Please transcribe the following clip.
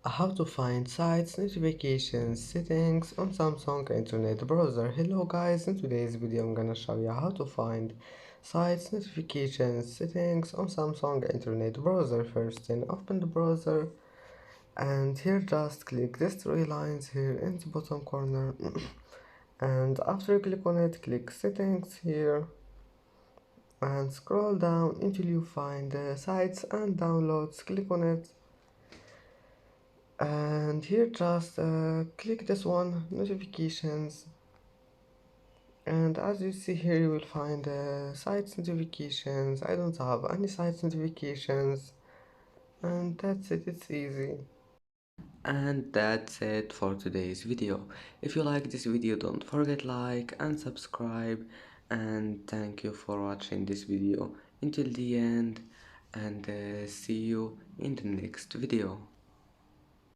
How to find sites, notifications, settings on Samsung Internet Browser. Hello guys, in today's video I'm gonna show you how to find sites, notifications, settings on Samsung Internet Browser. First, then open the browser and here just click these three lines here in the bottom corner and after you click on it, click settings here and scroll down until you find the sites and downloads. Click on it and here just click this one, notifications, and as you see here you will find sites notifications. I don't have any sites notifications, and that's it, it's easy. And that's it for today's video. If you like this video, don't forget like and subscribe, and thank you for watching this video until the end, and see you in the next video.